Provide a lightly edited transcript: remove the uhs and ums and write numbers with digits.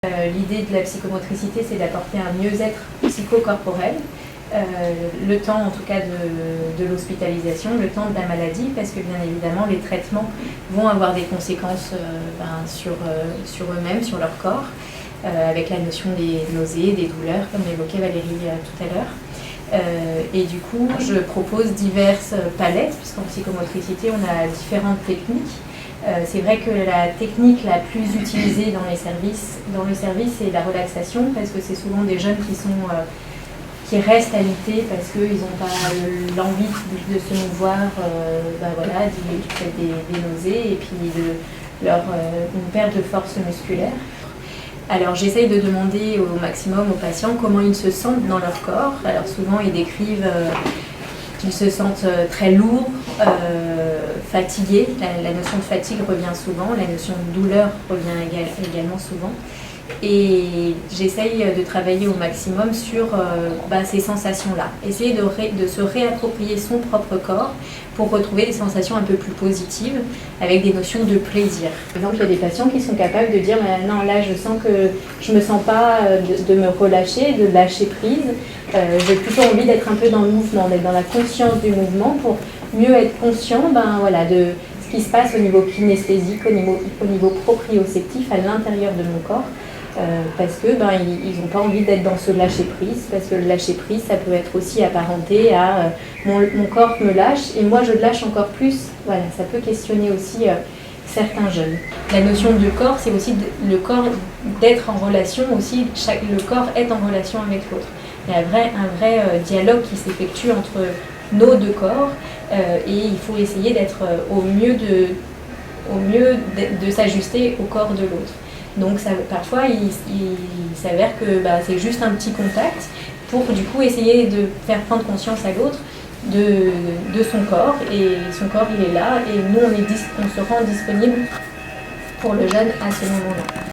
L'idée de la psychomotricité, c'est d'apporter un mieux-être psychocorporel, le temps en tout cas de l'hospitalisation, le temps de la maladie, parce que bien évidemment les traitements vont avoir des conséquences sur eux-mêmes, sur leur corps, avec la notion des nausées, des douleurs, comme l'évoquait Valérie tout à l'heure. Et du coup, je propose diverses palettes, puisqu'en psychomotricité, on a différentes techniques. C'est vrai que la technique la plus utilisée dans le service, c'est la relaxation, parce que c'est souvent des jeunes qui restent alités parce qu'ils n'ont pas l'envie de se mouvoir, du fait des nausées et puis une perte de force musculaire. Alors j'essaye de demander au maximum aux patients comment ils se sentent dans leur corps. Alors souvent ils décrivent qu'ils se sentent très lourds, fatigués. La notion de fatigue revient souvent, la notion de douleur revient également souvent. Et j'essaye de travailler au maximum sur ces sensations-là. Essayer de se réapproprier son propre corps pour retrouver des sensations un peu plus positives avec des notions de plaisir. Par exemple, il y a des patients qui sont capables de dire « Non, là, je sens que je ne me sens pas de me relâcher, de lâcher prise. J'ai plutôt envie d'être un peu dans le mouvement, d'être dans la conscience du mouvement pour mieux être conscient de ce qui se passe au niveau kinesthésique, au niveau proprioceptif à l'intérieur de mon corps. » Parce que ils n'ont pas envie d'être dans ce lâcher-prise, parce que le lâcher-prise, ça peut être aussi apparenté à mon corps me lâche et moi je lâche encore plus. Voilà, ça peut questionner aussi certains jeunes. La notion de corps, c'est aussi le corps d'être en relation aussi, le corps est en relation avec l'autre. Il y a un vrai dialogue qui s'effectue entre nos deux corps et il faut essayer d'être au mieux de s'ajuster au corps de l'autre. Donc parfois, il s'avère que c'est juste un petit contact pour du coup essayer de faire prendre conscience à l'autre de son corps. Et son corps, il est là et nous, on se rend disponible pour le jeune à ce moment-là.